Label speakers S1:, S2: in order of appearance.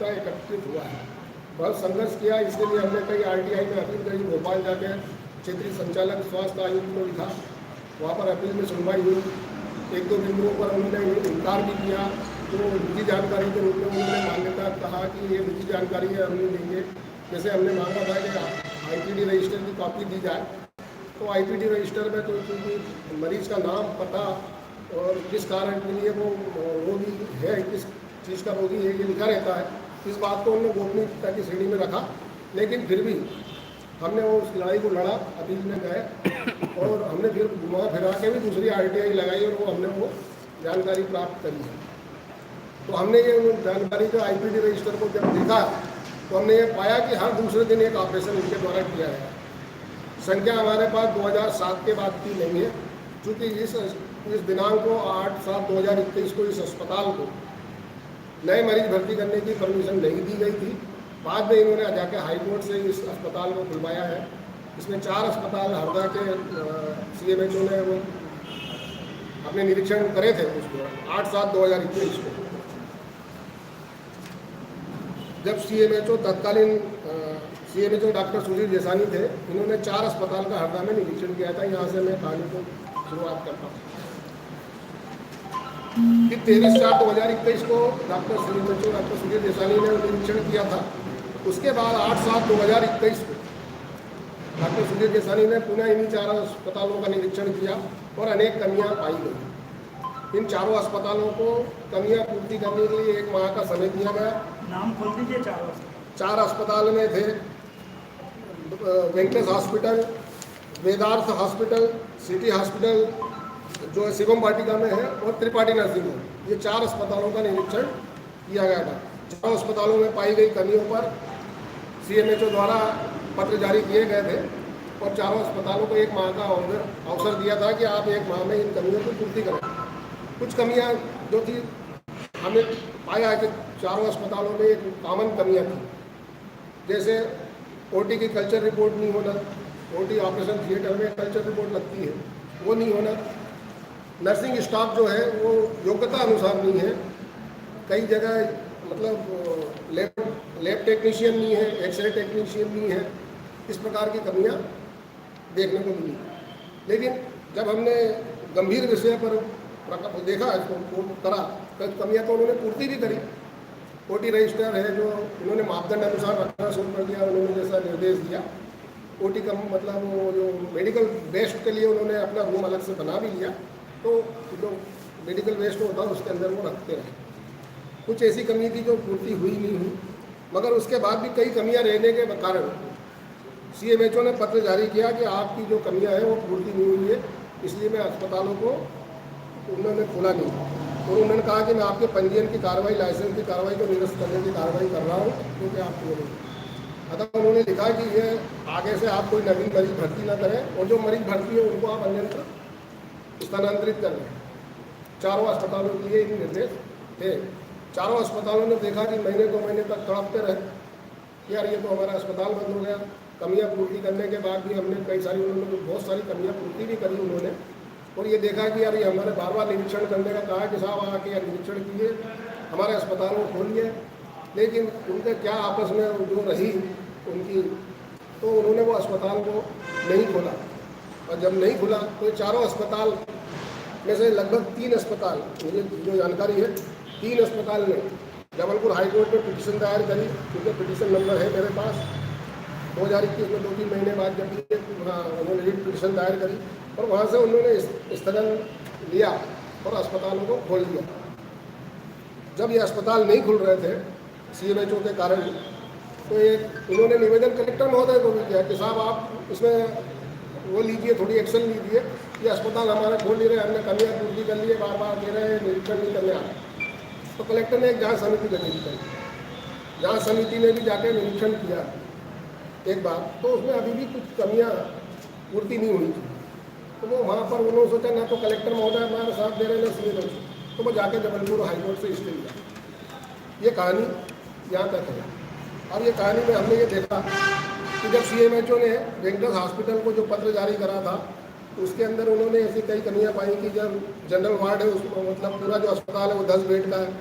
S1: आवश्यकता एकत्रित हुआ है। बहुत संघर्ष किया, इसके लिए हमने कई RTI में अपील करी, भोपाल जाके क्षेत्रीय संचालक स्वास्थ्य आयुक्त को लिखा, वहाँ पर अपील में सुनवाई हुई। एक दो बिंदुओं पर उन्होंने इनकार भी किया, तो निजी जानकारी के रूप में उन्होंने मान्यता कहा कि ये निजी जानकारी है, हम नहीं देंगे। जैसे हमने मांगा था कि IPD रजिस्टर की कॉपी दी जाए, तो IPD रजिस्टर में तो क्योंकि मरीज का नाम, पता और किस कारण के लिए वो रोगी है, किस चीज़ का रोगी है, ये लिखा रहता है। इस बात को उन्होंने गोपनीयता की श्रेणी में रखा, लेकिन फिर भी हमने वो उस लड़ाई को लड़ा, अपील में गए और हमने फिर घुमा फिरा के भी दूसरी RTI लगाई और वो हमने वो जानकारी प्राप्त करी है। तो हमने ये जानकारी जो IPD रजिस्टर को जब देखा तो हमने ये पाया कि हर दूसरे दिन एक ऑपरेशन इनके द्वारा किया गया। संख्या हमारे पास 2007 के बाद की नहीं है, चूँकि इस दिनांक को 8/7/2021 को इस अस्पताल को नए मरीज भर्ती करने की परमिशन नहीं दी गई थी। बाद में इन्होंने जाके हाईकोर्ट से इस अस्पताल को खुलवाया है। इसमें 4 अस्पताल हरदा के CMHO ने वो अपने निरीक्षण करे थे उसको 8/7/2021 को। जब CMHO तत्कालीन CMHO डॉक्टर सुधीर जेसानी थे, इन्होंने 4 अस्पताल का हरदा में निरीक्षण किया था। यहाँ से मैं कहानी को शुरुआत करता हूँ कि 23/4/2021 को डॉक्टर सुधीर जेसानी ने निरीक्षण किया था। उसके बाद 8/7/2021 को डॉक्टर सुधीर जेसानी ने पुनः इन्हीं 4 अस्पतालों का निरीक्षण किया और अनेक कमियां पाई गई। इन चारों अस्पतालों को कमियां पूर्ति करने के लिए 1 माह का समय दिया गया।
S2: नाम खोल दीजिए।
S1: 4 अस्पताल में थे Venkatesh hospital, Vedarth hospital, city hospital जो शिवम वाटिका में है और त्रिपाठी नर्सिंग होम। ये 4 अस्पतालों का निरीक्षण किया गया था। 4 अस्पतालों में पाई गई कमियों पर CMHO द्वारा पत्र जारी किए गए थे और चारों अस्पतालों को 1 माह का अवसर दिया था कि आप 1 माह में इन कमियों की पूर्ति करें। कुछ कमियां जो थी, हमें पाया कि चारों अस्पतालों में एक कॉमन कमियां थी, जैसे OT की कल्चर रिपोर्ट नहीं होना। OT ऑपरेशन थिएटर में कल्चर रिपोर्ट लगती है, वो नहीं होना। नर्सिंग स्टाफ जो है वो योग्यता अनुसार नहीं है। कई जगह मतलब लैब टेक्नीशियन नहीं है, एक्सरे टेक्नीशियन नहीं है। इस प्रकार की कमियां देखने को मिली। लेकिन जब हमने गंभीर विषय पर देखा, इसको करा, तो कमियां तो उन्होंने पूर्ति भी करी। OT रजिस्टर है जो उन्होंने मापदंड अनुसार रखना शुरू कर दिया, उन्होंने जैसा निर्देश दिया। OT का मतलब वो जो मेडिकल वेस्ट के लिए उन्होंने अपना रूम अलग से बना भी लिया, तो जो मेडिकल वेस्ट होता है उसके अंदर वो रखते रहे। कुछ ऐसी कमी थी जो पूर्ति हुई नहीं हुई, मगर उसके बाद भी कई कमियां रहने के कारण CMHO ने पत्र जारी किया कि आपकी जो कमियां हैं वो पूर्ति नहीं हुई है, इसलिए मैं अस्पतालों को उन्होंने खोला नहीं। और उन्होंने कहा कि मैं आपके पंजीयन की कार्रवाई, लाइसेंस की कार्रवाई को निरस्त करने की कार्रवाई कर रहा हूँ, क्योंकि आप नहीं। अतः उन्होंने लिखा कि ये आगे से आप कोई नवीन मरीज भर्ती ना करें और जो मरीज भर्ती है उनको आप अन्यत्र स्थानांतरित कर लें। चारों अस्पतालों के लिए ये निर्देश थे। चारों अस्पतालों ने देखा कि महीने 2 महीने तक तड़पते रहे कि यार ये तो हमारा अस्पताल बंद हो गया। कमियां पूर्ति करने के बाद भी हमने उन्होंने बहुत सारी कमियां पूर्ति भी करी उन्होंने, और ये देखा कि यार ये हमारे बार निरीक्षण करने का कहा कि साहब आके निरीक्षण कीजिए, हमारे अस्पताल को खोलिए। लेकिन उनके क्या आपस में जो रही उनकी, तो उन्होंने वो अस्पताल को नहीं खोला। और जब नहीं खुला तो चारों अस्पताल में से लगभग 3 अस्पताल, मुझे जो जानकारी है, 3 अस्पताल ने जबलपुर हाईकोर्ट में पिटीशन दायर करी, क्योंकि पिटीशन नंबर है मेरे पास। 2021 में 2-3 महीने बाद जब उन्होंने रीट पिटीशन दायर करी और वहाँ से उन्होंने स्थगन लिया और अस्पतालों को खोल दिया। जब ये अस्पताल नहीं खुल रहे थे CMHO के कारण, तो उन्होंने निवेदन कलेक्टर महोदय को भी किया कि साहब आप इसमें वो लीजिए, थोड़ी एक्शन लीजिए। ये अस्पताल हमारे खोल नहीं रहे, हमने कमियाँ पूर्ति कर लिए, बार दे रहे हैं, निरीक्षण नहीं करने आ रहे। तो कलेक्टर ने एक जाँच समिति गठित की। जाँच समिति ने भी जाके निरीक्षण किया एक बार, तो उसमें अभी भी कुछ कमियाँ पूर्ति नहीं हुई थी। तो वो वहाँ पर उन्होंने सोचा ना तो कलेक्टर महोदय हमारे साथ दे रहे हैं, CMHO, तो वो जाके जबलपुर हाईकोर्ट से स्टे लिया। ये कहानी यहाँ तक है। अब ये कहानी में हमने ये देखा कि जब CMHO ने वेंकटेश हॉस्पिटल को जो पत्र जारी करा था, उसके अंदर उन्होंने ऐसी कई कमियां पाई कि जब जनरल वार्ड है उसको, मतलब पूरा जो अस्पताल है वो 10 बेड का है,